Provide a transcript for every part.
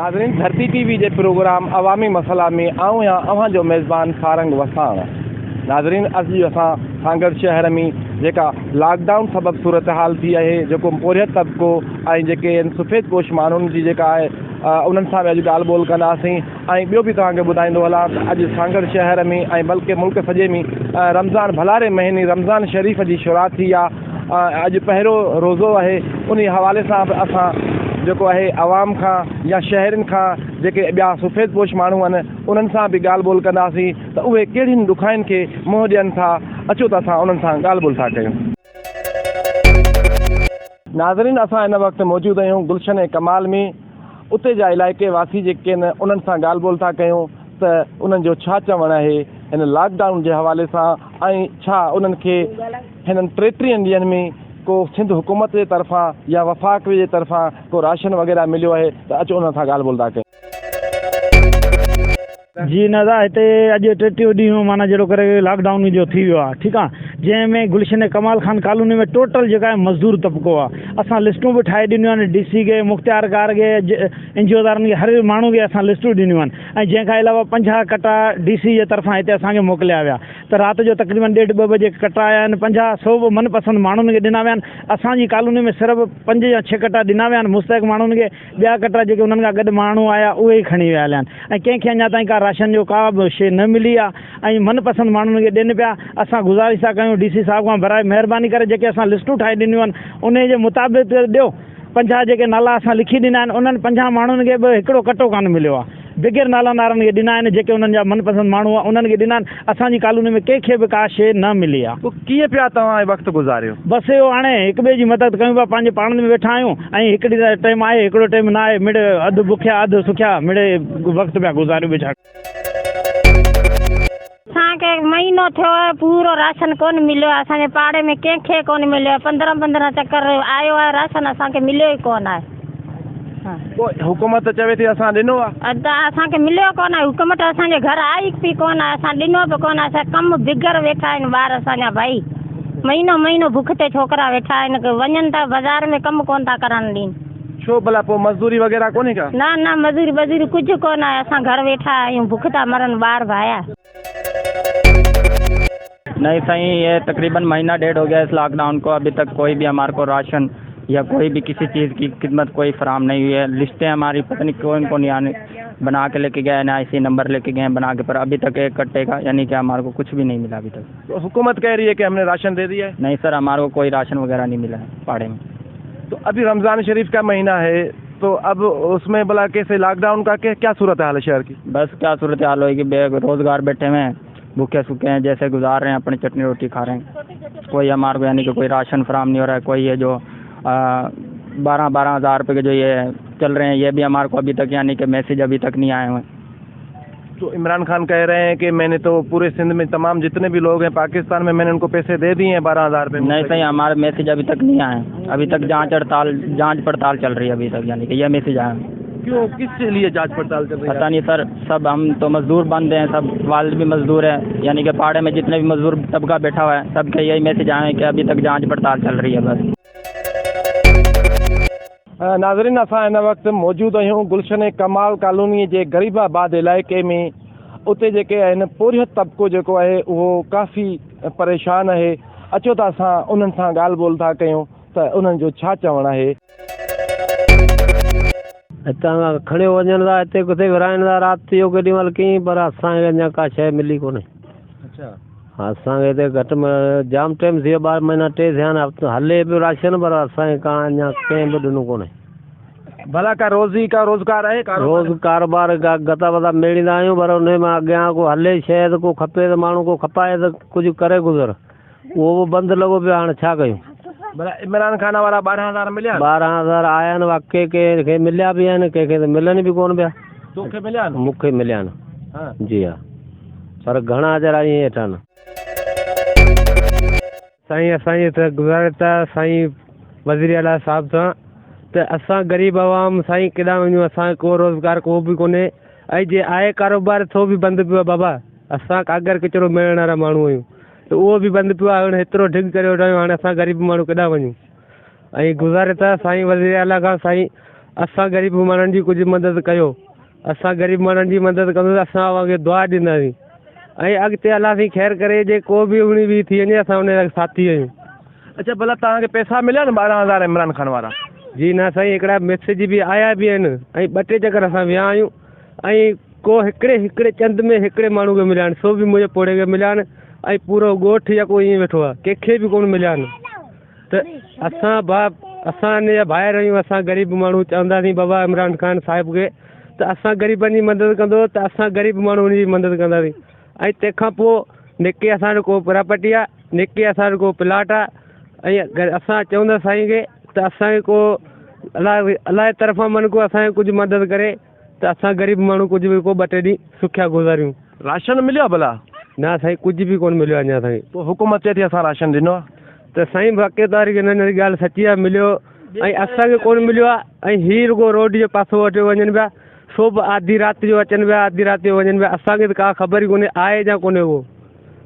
नाज़रीन, धरती टीवी जे प्रोग्राम अवामी मसला में आऊं या अवां जो मेज़बान फारंग वसाण। नाज़रीन, अॼु असां सांगर शहर में जेका लॉकडाउन सबब सूरत हाल थी आहे, जेको पोरियत तबिको ऐं जेके सफ़ेद पोश माण्हुनि जी जेका आहे उन्हनि सां बि अॼु ॻाल्हि ॿोल कंदासीं। ऐं ॿियो बि तव्हांखे ॿुधाईंदो हलां त अॼु सांगर शहर में ऐं बल्कि मुल्क सॼे में रमज़ान भलारे महीने रमज़ान शरीफ़ जी शुरूआत थी आहे। अॼु पहिरियों रोज़ो आहे। उन हवाले सां बि असां जेको आहे आवाम खां या शहरनि खां जेके ॿिया सफ़ेद पोश माण्हू आहिनि उन्हनि सां बि ॻाल्हि ॿोल कंदासीं त उहे कहिड़ियुनि ॾुखाइनि खे मुंहुं ॾियनि था। अचो त असां उन्हनि सां ॻाल्हि ॿोल था कयूं। नाज़रीन, असां हिन वक़्तु मौजूदु आहियूं गुलशन ऐं कमाल में। उते जा इलाइक़े वासी जेके आहिनि उन्हनि सां ॻाल्हि ॿोल था कयूं त उन्हनि जो छा चवणु आहे हिन लॉकडाउन जे हवाले सां ऐं छा उन्हनि खे हिननि 33 ॾींहंनि में को सिंध हुकूमत जे तरफ़ां या वफ़ाक़ जे तरफ़ां को राशन वग़ैरह मिलियो आहे। त अचो उन सां ॻाल्हि ॿोल था कयूं। जी नदा हिते अॼु 33 ॾींहं माना जहिड़ो करे लॉकडाउन जो थी वियो आहे। ठीकु आहे, जंहिंमें गुलशन कमाल खान कॉलोनी में टोटल जेका आहे मज़दूर तबिको आहे। असां लिस्टूं बि ठाहे ॾिनियूं आहिनि DC खे, मुख़्तियारकार खे, NGOदारनि खे, हर माण्हू खे असां लिस्टूं ॾिनियूं आहिनि। ऐं जंहिंखां अलावा 50 कटा DC जे तरफ़ां हिते असांखे मोकिलिया विया। त राति जो तक़रीबन 1:30-2 बजे कटा आया आहिनि। 50-100 बि मनपसंद माण्हुनि खे ॾिना विया आहिनि। असांजी कॉलोनी में सिर्फ़ु 5 या 6 कटा ॾिना विया आहिनि मुस्तहिक़ माण्हुनि खे। ॿिया कटा जेके उन्हनि खां गॾु माण्हू आया उहे ई खणी विया हलिया आहिनि। ऐं कंहिंखे अञा ताईं का राशन जो का बि शइ न मिली आहे। ऐं मनपसंद माण्हुनि खे ॾियनि पिया। असां गुज़ारिश था कयूं DC साहिब खां बराए महिरबानी करे जेके असां लिस्टूं ठाहे ॾिनियूं आहिनि उन जे मुताबिक़ ॾियो। 50 जेके नाला असां लिखी ॾिना आहिनि उन्हनि 50 माण्हुनि खे बि हिकिड़ो कटो कान मिलियो आहे। बिगैर नालादारनि खे ॾिना आहिनि, जेके उन्हनि जा मनपसंद माण्हू आहे उन्हनि खे ॾिना आहिनि। असांजी कॉलोनी में कंहिंखे बि का शइ न मिली आहे। पोइ कीअं पिया तव्हां वक़्तु गुज़ारियो? बसि इहो हाणे हिक ॿिए जी मदद कयूं पिया, पंहिंजे पाण में वेठा आहियूं। ऐं हिकिड़ी टाइम आहे, हिकिड़ो टाइम न आहे। मिड़े अधु बुखिया अधु सुखिया मिड़े वक़्तु पिया गुज़ारियूं वेठा। असांखे महीनो थियो आहे, पूरो राशन कोन मिलियो आहे। असांजे पाड़े में कंहिंखे कोन मिलियो आहे। 15-15 चकर आयो आहे राशन, असांखे मिलियो ई कोन आहे। हुकूमत चवे थी असां ॾिनो आहे, असांखे मिलियो कोन आहे। हुकूमत असांजे घर आई बि कोन आहे, असां ॾिनो बि कोन आहे। असां कमु बिगड़ वेठा आहिनि ॿार असांजा। भाई महीनो भुख ते छोकिरा वेठा आहिनि, वञनि था बाज़ार में कमु कोन था करणु ॾींहुं। छो भला पोइ मज़दूरी वग़ैरह कोन्हे का? न मज़दूरी कुझु कोन आहे। असां घर वेठा आहियूं, भुख था मरनि ॿार भाया। नहीं सही, ये तकरीबन महीना 1.5 हो गया इस लॉकडाउन को। अभी तक कोई भी हमारे को राशन या कोई भी किसी चीज़ की खिदमत कोई फराम नहीं हुई है। लिस्टें हमारी पता नहीं कौन आने बना के लेके गए, NIC नंबर लेके गए बना के, पर अभी तक एक कट्टे का यानी कि हमारे को कुछ भी नहीं मिला अभी तक। तो हुकूमत कह रही है कि हमने राशन दे दिया है। नहीं सर, हमारे को कोई राशन वगैरह नहीं मिला है पाड़े में। तो अभी रमज़ान शरीफ का महीना है, तो अब उसमें भला कैसे लॉकडाउन का क्या सूरत हाल है शहर की? बस क्या सूरत हाल होगी, बेरोजगार बैठे हुए हैं, भूखे सूखे हैं, जैसे गुजार रहे हैं, अपनी चटनी रोटी खा रहे हैं। कोई हमारे को यानी कि कोई राशन फराम नहीं हो रहा है। कोई ये जो 12-12 हज़ार रुपये के जो ये चल रहे हैं, ये भी हमारे को अभी तक यानी कि मैसेज अभी तक नहीं आए हुए। तो इमरान खान कह रहे हैं कि मैंने तो पूरे सिंध में तमाम जितने भी लोग हैं पाकिस्तान में मैंने उनको पैसे दे दिए हैं 12,000 रुपये। नहीं सही, हमारे मैसेज अभी तक नहीं आए। अभी तक जांच पड़ताल चल रही है अभी तक, यानी कि यह मैसेज आया। क्यों, किस लिए जांच पड़ताल चल रही है? पता नहीं सर, सब हम तो मजदूर बंद हैं, सब वालिद भी मजदूर है, यानी कि पाड़े में जितने भी मजदूर तबका बैठा हुआ है सबके यही मैसेज आए हैं कि अभी तक जांच पड़ताल चल रही है बस। नाज़रीन, असां हिन वक़्तु मौजूदु आहियूं गुलशन कमाल कॉलोनी जे गरीबाबाद इलाइक़े में। उते जेके आहिनि पोरियत तबिको जेको आहे उहो काफ़ी परेशान आहे। अचो त असां उन्हनि सां ॻाल्हि ॿोल था कयूं त उन्हनि जो छा चवणु आहे। हितां खां खणी वञण था, हिते किथे विराइण था राति जो केॾी महिल कीअं, पर असांखे अञा का शइ मिली कोन्हे। अच्छा, हा, असांखे हिते घटि में जाम टाइम थी वियो, 12 महीना 3 थिया आहिनि। हले पियो राशन, पर असांखे का अञा कंहिं बि ॾिनो कोन्हे। भला का रोज़गार आहे? रोज़ कारोबार गता वता मेड़ींदा आहियूं, पर उन में अॻियां को हले शइ त को खपे त माण्हू को खपाए त कुझु करे गुज़र, उहो बि बंदि लॻो पियो। हाणे छा कयूं? भला इमरान खान वारा 12,000 मिलिया? 12,000 आया आहिनि, वाक़ई कंहिंखे मिलिया बि आहिनि, कंहिंखे त मिलनि बि कोन पिया। तोखे मिलिया आहिनि? मूंखे मिलिया आहिनि। जी हा, पर घणा जरा ईअं हेठा न। साईं, असांजी त गुज़ारिश आहे साईं वज़ीर आला साहिब सां त असां ग़रीब आवाम साईं केॾांहुं वञूं, असांखे को रोज़गार को बि कोन्हे। ऐं जे आहे कारोबार सो बि बंदि पियो आहे बाबा। असां कागर किचिरो मिलण वारा माण्हू आहियूं, त उहो बि बंदि पियो आहे। हाणे हेतिरो ढिग करे वेठा आहियूं, हाणे असां ग़रीब माण्हू केॾांहुं वञूं। ऐं गुज़ारिश आहे साईं वज़ीर आला खां, साईं असां ग़रीब माण्हुनि जी कुझु मदद कयो। असां ग़रीब माण्हुनि जी मदद कंदो त असां तव्हांखे दुआ ॾींदासीं ऐं अॻिते अलाह साईं ख़ैरु करे जे को बि उणी बि थी वञे असां उन साथी आहियूं। अच्छा भला तव्हांखे पैसा मिलिया न 12,000 इमरान खान वारा? जी न साईं, हिकिड़ा मैसेज बि आया बि आहिनि ऐं 2 टे चकर असां विया आहियूं ऐं को हिकिड़े चंद में हिकिड़े माण्हू खे मिलिया आहिनि, सो बि मुंहिंजे पोड़े खे मिलिया आहिनि ऐं पूरो ॻोठ या कोई ईअं वेठो आहे, कंहिंखे बि कोन मिलिया आहिनि। त असां इन जा ॿाहिरि आहियूं, असां ग़रीब माण्हू चवंदासीं बाबा इमरान ख़ान साहिब खे त असां ग़रीबनि जी मदद कंदो त असां ग़रीब माण्हू जी मदद कंदासीं। ऐं तंहिंखां पोइ निके असांजो को प्रॉपर्टी आहे, निके असांजो को प्लाट आहे ऐं असां चवंदा साईं खे त असांखे को अलाह जे तरफ़ां मन को असांखे कुझु मदद करे त असां ग़रीब माण्हू कुझु बि को 2 टे ॾींहं सुखिया गुज़ारियूं। राशन मिलियो भला? न साईं, कुझु बि कोन मिलियो अञा ताईं। पोइ हुकूमत चए थी असां राशन ॾिनो आहे त साईं बाक़ीदारी खे न ॻाल्हि सची आहे, मिलियो ऐं असांखे कोन मिलियो आहे। ऐं हीअ रुगो रोड जो पासो वठी वञनि पिया, सो बि आधी राति जो अचनि पिया, आधी राति जो वञनि पिया, असांखे त का ख़बर ई कोन्हे आहे या कोन्हे उहो।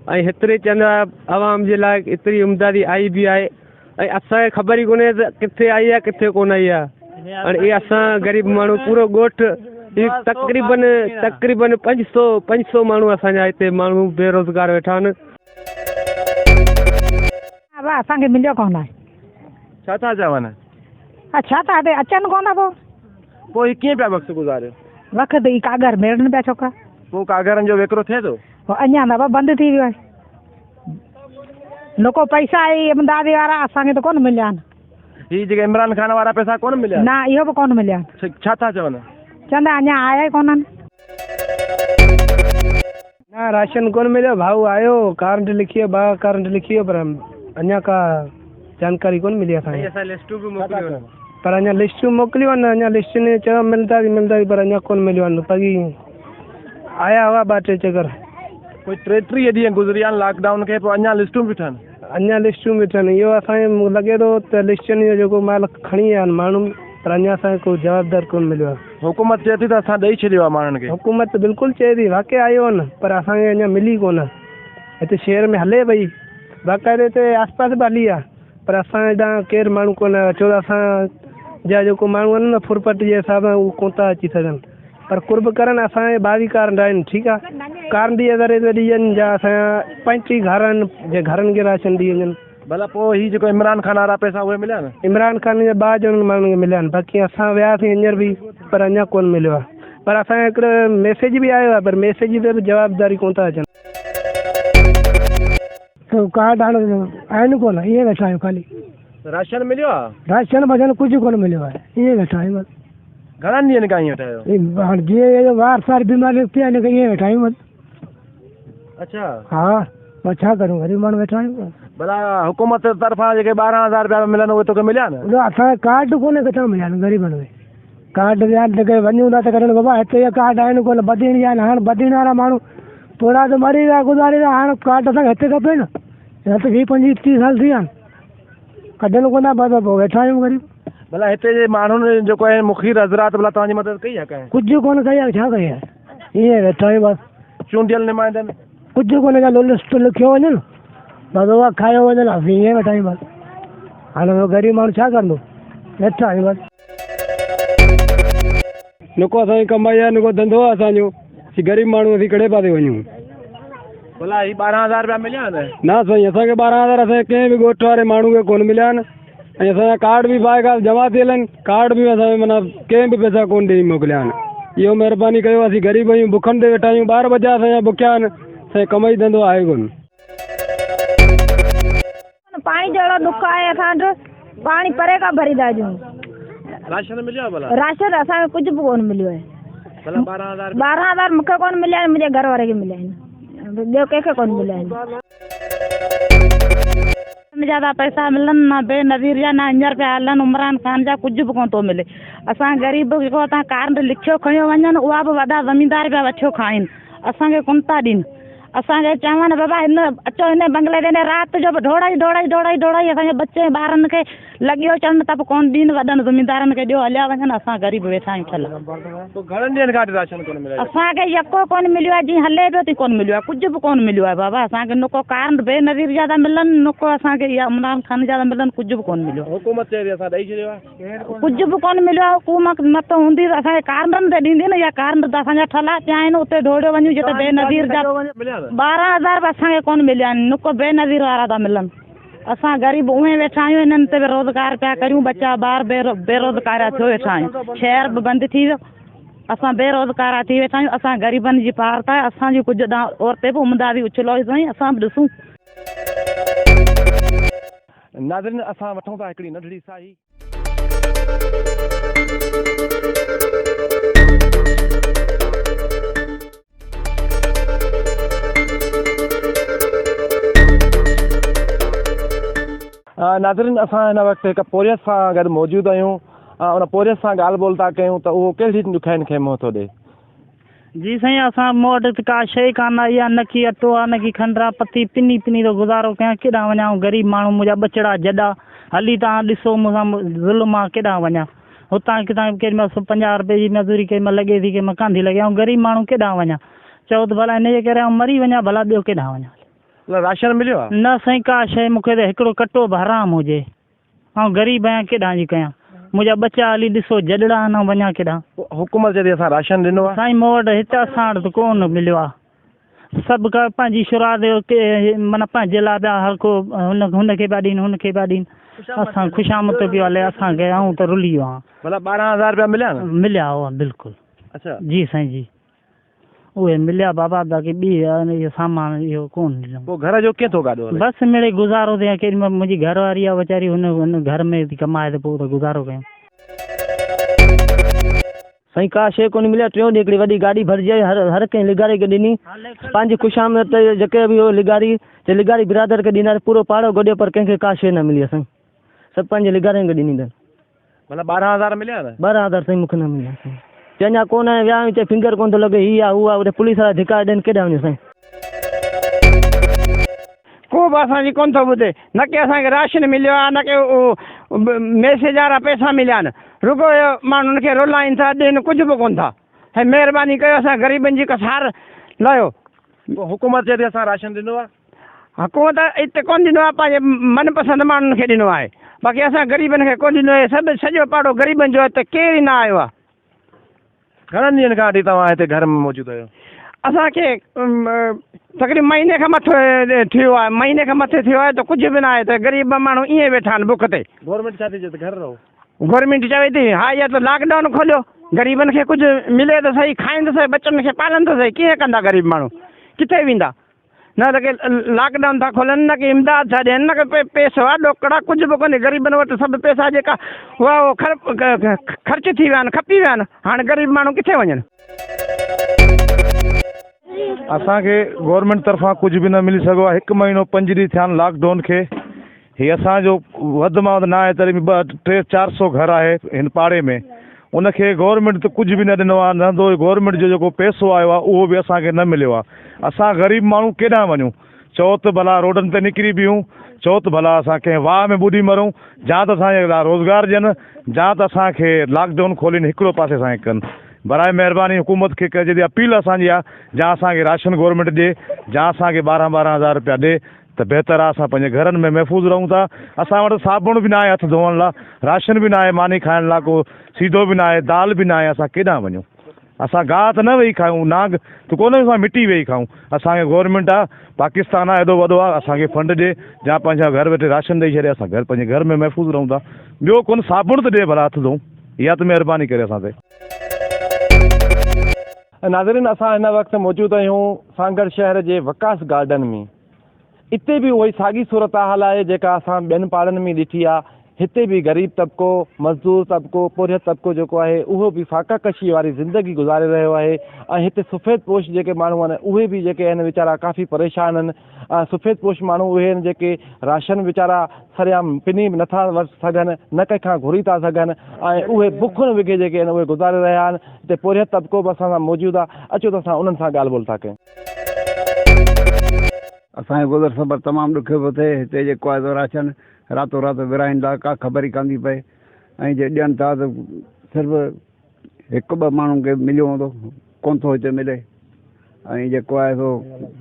ऐं हेतिरे चंद आवाम जे लाइ एतिरी इमदादी आई बि आहे ऐं असांखे ख़बर ई कोन्हे त किथे आई आहे किथे कोन आई आहे। हाणे इहे असां ग़रीब माण्हू पूरो ॻोठ तक़रीबन 500 माण्हू असांजा हिते माण्हू बेरोज़गार वेठा आहिनि। असांखे मिलियो कोन आहे। छा था चवनि? अच्छा त हिते अचनि कोन पोइ कीअं पिया वक़्तु गुज़ारियो? वक़्तु ई कागर मिलनि पिया छोकिरा। पोइ कागरनि जो वेकिरो थिए थो? अञा न बंदि थी वियो आहे। न को पैसा ऐं इमदादी वारा असांखे त कोन मिलिया आहिनि। हीअ जेके इमरान खान वारा पैसा कोन मिलिया? न, इहो बि कोन मिलिया आहिनि। छा था चवनि? चवंदा अञा आया ई कोन आहिनि। न राशन कोन मिलियो, भाऊ आयो करंट लिखियो, करंट लिखियो, पर अञा का जानकारी कोन मिली असांखे। असां लिस्टूं बि मोकिलियो पर अञा लिस्टूं मोकिलियूं आहिनि, अञा लिस्ट में चयो मिलंदा पर अञा कोन मिलियो आहे। बाक़ी आया हुआ 2 टे चकर। कोई 33 ॾींहं गुज़रिया आहिनि लॉकडाउन खे, पोइ अञा लिस्टूं बि ठहनि? अञा लिस्टूं बि ठहनि। इहो असांखे लॻे थो त लिस्टुनि जो जेको माल खणी विया आहिनि माण्हू, पर अञा असांखे कोई जवाबदार कोन मिलियो आहे। हुकूमत चए थी त असां ॾेई छॾियो आहे माण्हुनि खे। हुकूमत बिल्कुलु चए थी, वाक़ई आयो आहे न, पर असांखे अञा मिली कोन। हिते शहर में हले पई, बाक़ाइदे हिते आसपास बि हली आहे, पर असां हेॾां केरु माण्हू कोन आयो। छो त असांजा जेको माण्हू आहिनि न फुरपट जे हिसाब सां उहे कोन था अची सघनि, पर कुर्ब करनि असांजे 22 कार्ड आहिनि। ठीकु आहे, कार्ड जे ज़रिए ते ॾियनि जा असांजा 35 घर आहिनि जे घरनि खे राशन ॾी वञनि। भला पोइ हीअ जेको इमरान खान वारा पैसा उहे मिलिया न? इमरान खान जा 2 ॼणनि माण्हुनि खे मिलिया आहिनि, बाक़ी असां वियासीं हींअर बि, पर अञा कोन मिलियो आहे। पर असांखे हिकिड़ो मैसेज बि आयो आहे, पर मैसेज ते बि जवाबदारी कोन था अचनि। कार्ड हाणे आहिनि कोन, ईअं वेठा आहियूं ख़ाली। राशन मिलियो आहे? राशन भॼन कुझु कोन मिलियो आहे, ईअं वेठा आहियूं। घणनि ॾींहंनि खां ईअं वेठा आहियो? हाणे जीअं वार सार बीमारी थी आहे हिन ईअं वेठा आहियूं। अच्छा हा, पोइ छा करूं, ग़रीब माण्हू वेठा आहियूं। भला हुकूमत तरफ़ां जेके 12,000 रुपया मिलनि उहे तोखे मिलिया न? असांखे कार्ड कोन्हे, किथां मिलिया आहिनि ग़रीबनि खे कार्ड? यादि वञूं था त करणु बाबा हिते इहे कार्ड आहिनि कोन, बदिणी आहिनि। हाणे बदिणी वारा माण्हू थोरा त मरी विया, गुज़ारे विया। हाणे कार्ड असांखे हिते खपे न, हिते 20-25-30 साल थी विया आहिनि, कढनि कोन था, बसि पोइ वेठा आहियूं ग़रीब। भला हिते जे माण्हुनि जेको आहे मुखीर हज़रात भला तव्हांजी मदद कई आहे कंहिं? कुझु कोन कई आहे, छा कई आहे, ईअं वेठा आहियूं बसि। चूंडियल नुमाइंदनि कुझु कोन, लिस्ट लिखियो वञे न, बसि उहा खायो वञनि, असीं ईअं वेठा आहियूं बसि। हाणे ग़रीब माण्हू छा कंदो, वेठा आहियूं बसि। न को असांजी कमाई आहे, न को धंधो आहे असांजो, ग़रीब माण्हू असीं कहिड़े पासे वञूं? भला ही 12,000 रुपया मिलिया आहिनि? न साईं, असांखे 12,000 असांखे कंहिं बि ॻोठ वारे माण्हू खे कोन मिलिया आहिनि ऐं असांजा कार्ड बि बाक़ाइदा जमा थियल आहिनि। कार्ड बि असांखे माना कंहिं बि पैसा कोन ॾेई मोकिलिया आहिनि। इहो महिरबानी कयो, असीं ग़रीब आहियूं, बुखनि ते वेठा आहियूं, 12 बजा असांजा बुखिया आहिनि, असांखे कमाई धंधो आहे कोन। पाणी जो अहिड़ो ॾुख आहे असां वटि, पाणी परे खां भरींदा आहियूं। राशन मिलियो आहे? भला राशन असांखे कुझु बि कोन मिलियो आहे। भला 12,000 मूंखे कोन मिलिया आहिनि, मुंहिंजे घर वारे खे मिलिया आहिनि, ॿियो कंहिंखे कोन मिलिया आहिनि। ज्यादा पैसा मिलनि न बेनज़ीर जा, न हींअर पिया हलनि इमरान खान जा, कुझु बि कोन थो मिले। असां ग़रीब जेको तव्हां कार्ड लिखियो खणियो वञनि, उहा बि वॾा ज़मीनदार पिया वठियो खाइनि, असांखे कोन था ॾियनि। असांखे चवनि बाबा हिन अचो हिन बंगले ते राति जो बि ढोड़ाई असांजे बच्चे ॿारनि खे लॻियो चवनि त कोन ॾींद वॾनि ज़मींदारनि खे ॾियो हलिया वञनि असां ग़रीब वेठा आहियूं ठल घणनि ॾींहंनि खां राशन कोन मिलियो असांखे यको कोन मिलियो आहे जीअं हले पियो थी कोन मिलियो आहे कुझु बि कोन मिलियो आहे बाबा असांखे न को कारण बेनज़ीर जा था मिलनि न को असांखे इहा इमरान ख़ान जा था मिलनि कुझु बि कोन मिलियो हुकूमत चए थी असां ॾेई छॾियो आहे कुझु बि कोन मिलियो आहे हुकूमत न त हूंदी त असांखे कारणनि ते ॾींदी न या कारण त असांजा ठला पिया आहिनि उते ढोड़ियो वञूं जिते बेनज़ीर जा 12,000 बि असांखे कोन मिलिया आहिनि न को बेनज़ीर वारा था मिलनि असां ग़रीब उहे वेठा आहियूं हिननि ते बि रोज़गार पिया करियूं बच्चा ॿार बेरोज़गार थियो वेठा आहियूं शहर बि बंदि थी वियो असां बेरोज़गार थी वेठा आहियूं असां ग़रीबनि जी पारत आहे असांजी कुझु औरते बि उमदादी उछलो ई साईं असां बि ॾिसूं नाज़रीन असां वठूं था हिकिड़ी नंढड़ी साही नाज़रीन असां हिन वक़्तु हिकु पोरियत सां गॾु मौजूदु आहियूं उन पोरियत सां ॻाल्हि ॿोल था कयूं त उहो कहिड़ी ॾुखियाईनि खे मुंहुं थो ॾे जी साईं असां मूं वटि का शइ कान आई आहे न की अटो आहे न की खंडु आहे पती पिनी थो गुज़ारो कयां केॾां वञा ग़रीब माण्हू मुंहिंजा ॿचड़ा जॾा हली तव्हां ॾिसो मूंसां ज़ुल्म आहे केॾां वञा हुतां किथां केॾीमहिल 50 रुपए जी मज़ूरी केॾीमहिल लॻे थी केॾीमहिल कान थी लॻे ऐं ग़रीब माण्हू केॾां वञा चओ त भला हिन जे करे ऐं मरी वञा भला ॿियो केॾां वञा राशन मिलियो आहे न साईं का शइ मूंखे त हिकिड़ो कटो बि हराम हुजे ऐं ग़रीब आहियां केॾां जी कयां मुंहिंजा ॿचा हली ॾिसो जॾड़ा न वञा केॾां हुकूमत चए थी असां राशन ॾिनो आहे साईं मूं वटि हिते असां वटि कोन मिलियो आहे सभु का पंहिंजी शुरूआति माना पंहिंजे लाइ पिया हर को हुनखे पिया ॾियनि हुनखे पिया ॾियनि असां ख़ुशामद पियो हले असांखे ऐं त रुली वियो आहे भला 12,000 रुपया मिलिया न मिलिया हुआ बिल्कुलु अच्छा जी साईं जी उहे मिलिया बाबा बाक़ी ॿी इहो सामान इहो कोन मिलियो पोइ घर जो कीअं थो गाॾो बसि मिड़े गुज़ारो थिए केॾीमहिल मुंहिंजी घरवारी आहे वीचारी हुन घर में थी कमाए त पोइ त गुज़ारो कयूं साईं का शइ कोन मिलिया 3 ॾींहं हिकिड़ी वॾी गाॾी भरिजी आई हर कंहिं लिगारे खे ॾिनी पंहिंजी ख़ुशामद ते जेके बि हो लिगारी बिरादर खे ॾींदा पूरो पाड़ो गॾियो पर कंहिंखे का शइ न मिली साईं सभु पंहिंजे लिगारे खे ॾिनी अथनि भला 12,000 मिलिया न 12,000 साईं मूंखे न मिलिया साईं चञा कोन आहे विया हिते फिंगर कोन थो लॻे हीअ आहे उहा उते पुलिस वारा धिका ॾियनि केॾां वञूं साईं को बि असांजी कोन थो ॿुधे न की असांखे राशन मिलियो आहे न की मैसेज वारा पैसा मिलिया आहिनि रुगो माण्हुनि खे रुलाइनि था ॾियनि कुझु बि कोन था ऐं महिरबानी कयो असां ग़रीबनि जी कसार लाहियो हुकूमत चए थी असां राशन ॾिनो आहे हुकूमत हिते कोन ॾिनो आहे पंहिंजे मनपसंदि माण्हुनि खे ॾिनो आहे बाक़ी असां ग़रीबनि खे कोन ॾिनो आहे सभु सॼो पाड़ो ग़रीबनि जो आहे त केरु ई न आयो आहे घणनि ॾींहंनि खां वठी तव्हां हिते घर में मौजूदु आहियो असांखे तक़रीबन महीने खां मथे थियो आहे महीने खां मथे थियो आहे त कुझु बि न आहे त ग़रीब माण्हू ईअं वेठा आहिनि बुख ते गवर्नमेंट छा थी चए घर रहो गवर्नमेंट चवे थी हा इहा त लॉकडाउन खोलियो ग़रीबनि खे कुझु मिले त सही खाइनि त सही बचनि खे पालनि त सही कीअं कंदा ग़रीब माण्हू किथे वेंदा न त की लॉकडाउन था खोलनि न की इमदाद था ॾियनि न की पैसो आहे ॾोकड़ा कुझु बि कोन्हे ग़रीबनि वटि सभु पैसा जेका उहा ख़र्च थी विया आहिनि खपी विया आहिनि हाणे ग़रीब माण्हू किथे वञनि असांखे गवर्नमेंट तरफ़ां कुझु बि न मिली सघो आहे 1 महीनो 5 ॾींहं थिया आहिनि लॉकडाउन खे हीअ असांजो वधि में वधि न आहे तॾहिं बि 200-400 घर आहे हिन पाड़े में उनखे गवर्नमेंट त कुझु बि न ॾिनो आहे न त गवर्नमेंट जो जेको पैसो आयो आहे उहो बि असांखे न मिलियो आहे असां ग़रीब माण्हू केॾां वञूं चओ त भला रोडनि ते निकिरी बीहूं चओ त भला असां कंहिं वाह में ॿुधी मरूं जा त असांजे रोज़गार ॾियनि जा त असांखे लॉकडाउन खोलीनि हिकिड़ो पासे असांखे कनि बराए महिरबानी हुकूमत खे जॾहिं अपील असांजी आहे जा असांखे राशन गवर्नमेंट ॾिए जा असांखे 12,000 रुपया ॾिए त बहितर आहे असां पंहिंजे घरनि में महफ़ूज़ रहूं था असां वटि साबुण बि न आहे हथ धोअण लाइ राशन बि न आहे मानी खाइण लाइ को सीधो बि न आहे दाल बि न आहे असां केॾां वञूं असां गाह त न वेही खाऊं नाग त कोन असां मिटी वेही खाऊं असांखे गवर्नमेंट आहे पाकिस्तान आहे एॾो वॾो आहे असांखे फंड ॾिए जा पंहिंजा घर वेठे राशन ॾेई छॾे असां पंहिंजे घर में महफ़ूज़ रहूं था ॿियो कोन साबुण त ॾिए भला हथ धोऊं इहा त महिरबानी करे असां ते नाज़रीन असां हिन वक़्तु मौजूदु आहियूं सांगड़ शहर जे वकास गार्डन में हिते बि उहा साॻी सूरत हाल आहे जेका असां ॿियनि पाड़नि में ॾिठी आहे हिते बि ग़रीब तबिको मज़दूर तबिको पोरियत तबिको जेको आहे उहो बि फ़ाक़ा कशी वारी ज़िंदगी गुज़ारे रहियो आहे ऐं हिते सफ़ेद पोश जेके माण्हू आहिनि उहे बि जेके आहिनि वीचारा काफ़ी परेशान आहिनि सफ़ेद पोश माण्हू उहे आहिनि जेके राशन वीचारा सरियाम पिनी नथा वठी सघनि न कंहिंखां घुरी था सघनि ऐं उहे बुखुनि विघे जेके आहिनि उहे गुज़ारे रहिया आहिनि हिते पोरियत तबिको बि असां सां मौजूदु आहे अचो त असां उन्हनि सां ॻाल्हि ॿोल था कयूं असांजो गुज़र सफ़र तमामु ॾुखियो पियो थिए। हिते जेको आहे राशन रातो राति विराइनि था, का ख़बर ई कान थी पए। ऐं जे ॾियनि था त सिर्फ़ु हिकु ॿ माण्हुनि खे मिलियो हूंदो, कोन थो हिते मिले। ऐं जेको आहे सो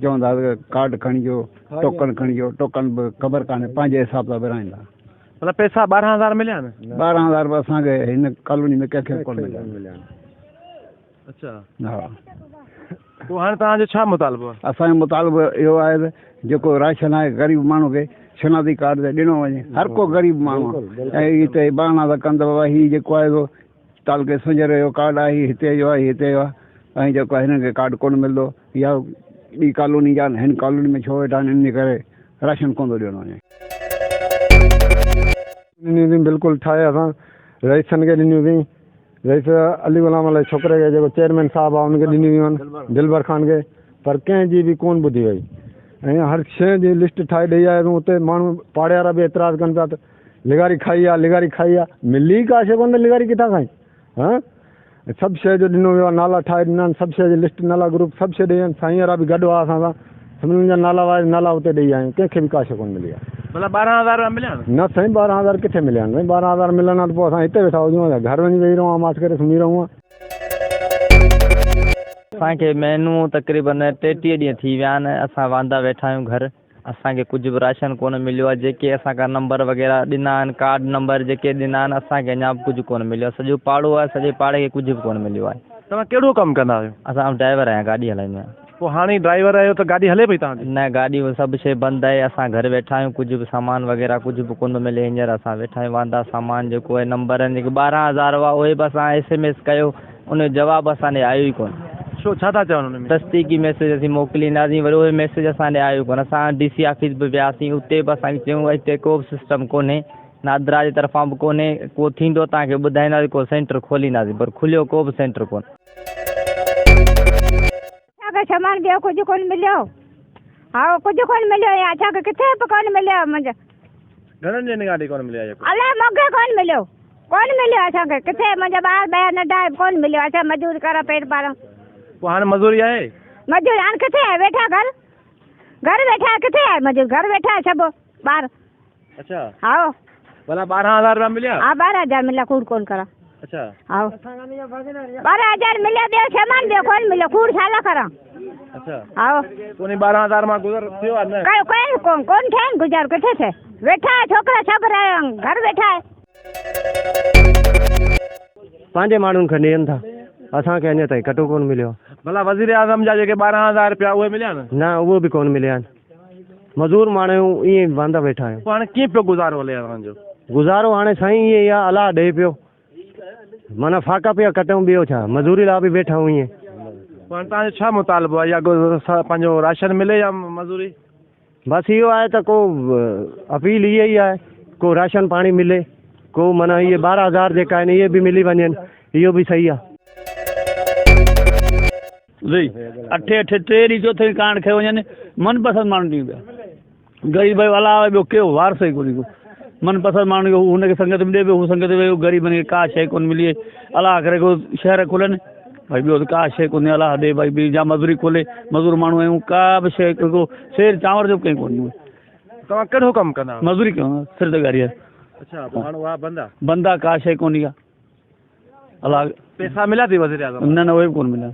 चवंदा कार्ड खणी अचो, टोकन खणी अचो, टोकन बि ख़बर कान्हे, पंहिंजे हिसाब सां विराइनि था। मतिलबु पैसा 12,000 मिलिया आहिनि? 12,000 बि असांखे हिन कॉलोनी में कंहिंखे कोन मिलिया। अच्छा, हा। पोइ हाणे तव्हांजो छा मुतालबो आहे? असांजो मुतालबो इहो आहे त जेको राशन आहे ग़रीब माण्हू खे शनाती कार्ड ते ॾिनो वञे, हर को ग़रीब माण्हू आहे। ऐं हिते बहाना त कंदा बाबा हीउ जेको आहे सो तालुके संजर जो कार्ड आहे, हिते जो आहे, हिते जो आहे। ऐं जेको आहे हिनखे कार्ड कोन मिलंदो, या ॿी कॉलोनी जा हिन कॉलोनी में छो वेठा आहिनि, इन करे राशन कोन थो ॾियणो वञे। ॾिनियूं बिल्कुलु ठाहे असां रईसनि खे ॾिनियूं अथई। रईस अली गुलाम अलाए छोकिरे खे जेको चेयरमैन साहबु आहे हुनखे ॾिनियूं आहिनि, दिलबर ख़ान खे, पर कंहिंजी बि कोन ॿुधी वई। ऐं हर शइ जी लिस्ट ठाहे ॾेई आया तूं। उते माण्हू पाड़े वारा बि एतिराज़ कनि पिया त लिगारी खाई आहे, लिगारी खाई आहे। मिली का शइ कोन, लिगारी किथां खाई? हा, सभु शइ जो ॾिनो वियो आहे, नाला ठाहे ॾिना आहिनि, सभु शइ जी लिस्ट, नाला ग्रुप सभु शइ ॾेई आहिनि। साईं वारा बि गॾु आहे असां सां, सभिनीनि जा नाला वाइज नाला उते ॾेई आहियूं, कंहिंखे बि का शइ कोन मिली आहे। मतिलबु 12,000 मिलिया आहिनि? न साईं, 12,000 किथे मिलिया आहिनि? 12,000 मिलनि त पोइ असां हिते वेठा हुजूं, घर वञी वेही रहूं, मास करे सुम्ही रहूं। असांखे महिनू तक़रीबन 33 ॾींहं थी विया आहिनि, असां वांदा वेठा आहियूं घर। असांखे कुझु बि राशन कोन मिलियो आहे। जेके असांखा नंबर वग़ैरह ॾिना आहिनि, कार्ड नंबर जेके ॾिना आहिनि, असांखे अञा बि कुझु कोन मिलियो आहे। सॼो पाड़ो आहे, सॼे पाड़े खे कुझु बि कोन मिलियो आहे। तव्हां कहिड़ो कमु कंदा आहियो? असां ड्राइवर आहियां, गाॾी हलाईंदो आहियां। पोइ हाणे ड्राइवर आहियो त गाॾी हले पई तव्हांजी? न, गाॾी सभु शइ बंदि आहे। असां घर वेठा आहियूं, कुझु बि सामान वग़ैरह कुझु बि कोन मिले। हींअर असां वेठा आहियूं वांदा। सामान जेको आहे नंबर आहिनि जेके 12,000 हुआ, उहे बि असां SMS कयो, उन जो जवाबु असांॾे आयो ई कोन। छो, छा था चवनि हुन में? तस्दीकी मैसेज असीं मोकिलींदासीं, वरी उहे मैसेज असांॾे आयो कोन। असां DC ऑफिस बि वियासीं, उते बि असांखे चयूं हिते को बि सिस्टम कोन्हे, नादरा जे तरफ़ां बि कोन्हे। को थींदो तव्हांखे ॿुधाईंदासीं, को सेंटर खोलींदासीं, पर खुलियो को बि सेंटर कोन। सामान ॿियो कुझु कोन मिलियो? हा, कुझु कोन मिलियो। या असांखे किथे बि कोन मिलियो। मुंहिंजो घणनि ॾींहंनि गाॾी कोन मिली आहे? अलाए मूंखे कोन मिलियो, कोन मिलियो असांखे किथे। मुंहिंजा ॿार ॿाहिरि नंढा कोन मिलियो। असां मजूरी करा पेट पालूं। पोइ हाणे मज़ूरी आहे? मजूरी हाणे किथे आहे? वेठा घर वेठा, किथे आहे मजूरी? घर वेठा आहे सभु ॿार। अच्छा, हा। भला 12,000 रुपया मिलिया? हा, 12,000 मिलिया, कूड़ कोन करा। अच्छा, हा, 12,000 मिलिया, ॿियो सामान ॿियो कोन मिलियो, कूड़ छा लाइ करा? अच्छा, हा। पोइ 12,000 मां गुज़र थियो आहे न? कोन थिया आहिनि गुज़ार, किथे थिए? वेठा आहे छोकिरा सभु घर वेठा आहे। पंहिंजे माण्हुनि खे ॾियनि था, असांखे अञा ताईं कटो कोन मिलियो। भला वज़ीर आज़म जा जेके 12,000 रुपया उहे मिलिया न? न, उहो बि कोन मिलिया आहिनि। मज़ूर माण्हू ईअं वांदा वेठा आहियूं। पोइ हाणे कीअं पियो गुज़ारो हले तव्हांजो? गुज़ारो हाणे साईं ईअं ई आहे, अलाह ॾे पियो। माना फाका पिया कटूं, ॿियो छा, मज़ूरी लाइ बि वेठा आहियूं ईअं। पोइ हाणे तव्हांजो छा मुतालबो आहे? या पंहिंजो राशन मिले या मज़ूरी? बसि इहो आहे त को अपील इहा ई आहे, को राशन पाणी मिले, को माना इहे 12,000 जेका आहिनि इहे बि मिली वञनि, इहो बि सही आहे। 8 3 ॾींहं चोथे कांड खे वञनि, मनपसंदि माण्हू ॾींदा। ग़रीब अलावा ॿियो कहिड़ो वारस ई कोन्हे को। मनपसंदि माण्हू खे हुनखे संगत में ॾे पियो, हू संगत में ग़रीबनि खे का शइ कोन मिली। अलाह करे को शहर खुलनि भाई, ॿियो त का शइ कोन्हे। अलाह ॾे भाई, ॿी जा मज़ूरी खोले, मज़ूर माण्हू आहियूं, का बि शइ को सेर चांवर जो कंहिं कोन्हे। तव्हां कहिड़ो कमु कंदा? मज़ूरी कयूं, सिरदगारी आहे। अच्छा, पोइ हाणे उहा बंदि आहे? बंदि आहे, का शइ कोन्हे का। अलाह पैसा मिलिया थी वज़ीर आज़म? न, उहे बि कोन मिलिया।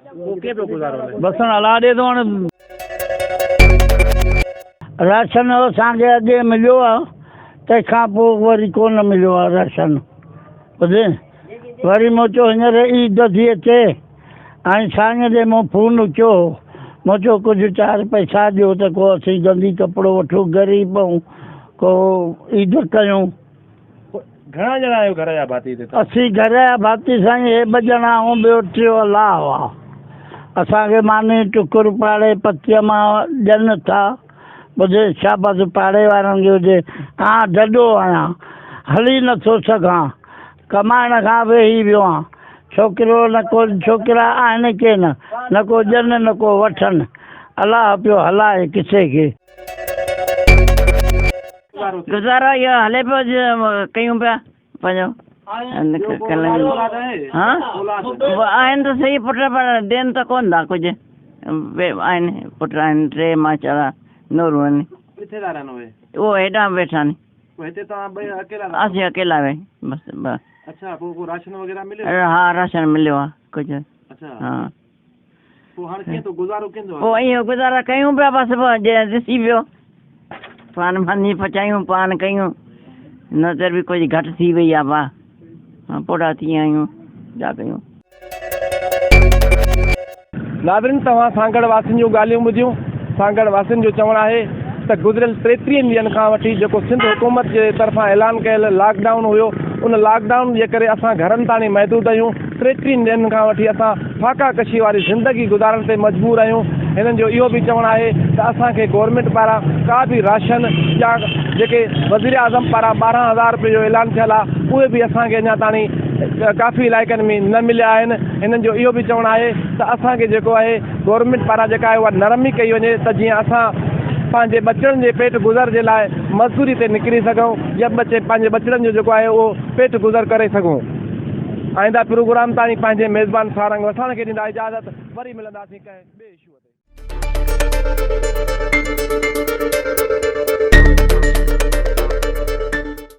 पोइ कीअं पियो गुज़ारो हले? बसि हाणे अलाह ॾे थो। हाणे राशन असांखे अॻे मिलियो आहे, तंहिंखां पोइ वरी कोन मिलियो आहे राशन। ॿुधे, वरी मूं चयो हींअर ईद थी अचे, ऐं साईं ॾे मूं फ़ोन कयो, मूं चयो कुझु 4 पैसा ॾियो त को असीं गंदी कपिड़ो वठूं, ग़रीब ऐं को ईद कयूं। घणा ॼणा आहियो घर जा भाती? असीं घर जा भाती साईं 2 ॼणा ऐं ॿियो 3 अलाह हुआ। असांखे मानी टुकुर पाड़े पतीअ मां ॾियनि था। ॿुधे, शाबत पाड़े वारनि जो हुजे। डॾो आहियां, हली नथो सघां, कमाइण खां वेही वियो आहियां। छोकिरो न को छोकिरा आहिनि के न को ॾियनि न को वठनि। अलाह पियो हलाए किसे खे। गुज़ारो इहो हले पियो, कयूं पिया पंहिंजो। हा, आहिनि त सही पुट, पर ॾियनि त कोन था कुझु। आहिनि पुट आहिनि 3 माशाल्लाह नूरूं आहिनि। किथे था रहनि उहे? उहो हेॾां वेठा आहिनि। पोइ हिते तव्हां ॿई अकेला था? असीं अकेला वे बसि बसि। अच्छा, पोइ को राशन वग़ैरह मिलियो? हा राशन मिलियो आहे कुझु। अच्छा, हा पोइ हाणे कीअं थो गुज़ारो कीअं थो? पोइ ईअं गुज़ारा कयूं पिया बसि जीअं ॾिसी पियो पान मानी पचायूं पान कयूं नज़र बि कुझु घटि थी वई आहे भाउ पोड़ा थी विया आहियूं छा कयूं। नाज़रीन, तव्हां सांगड़ वासियुनि जूं ॻाल्हियूं ॿुधियूं। सांगड़ वासियुनि जो चवणु आहे त गुज़िरियल 33 ॾींहंनि खां वठी जेको सिंध हुकूमत जे तरफ़ां ऐलान कयल लॉकडाउन हुयो, उन लॉकडाउन जे करे असां घरनि ताईं महदूद आहियूं। 33 ॾींहंनि खां वठी असां फाका कशी वारी ज़िंदगी गुज़ारण ते मजबूर आहियूं। हिननि जो इहो बि चवणु आहे त असांखे गवर्नमेंट पारां का बि राशन या जेके वज़ीर आज़म पारां 12,000 रुपए जो ऐलान थियल आहे उहे बि असांखे अञा ताईं काफ़ी इलाइक़नि में न मिलिया आहिनि। हिननि जो इहो बि चवणु आहे त असांखे जेको आहे गवर्नमेंट पारां जेका आहे उहा नरमी कई वञे त जीअं असां पंहिंजे बचड़नि जे पेट गुज़र जे लाइ मज़दूरी ते निकिरी सघूं या पंहिंजे बचड़नि जो जेको आहे उहो पेट गुज़र करे सघूं। आईंदा प्रोग्राम ताईं पंहिंजे मेज़बान सारंग वसाण खे ॾींदा इजाज़त। वरी मिलंदासीं कंहिं ॿिए इशूअ ते।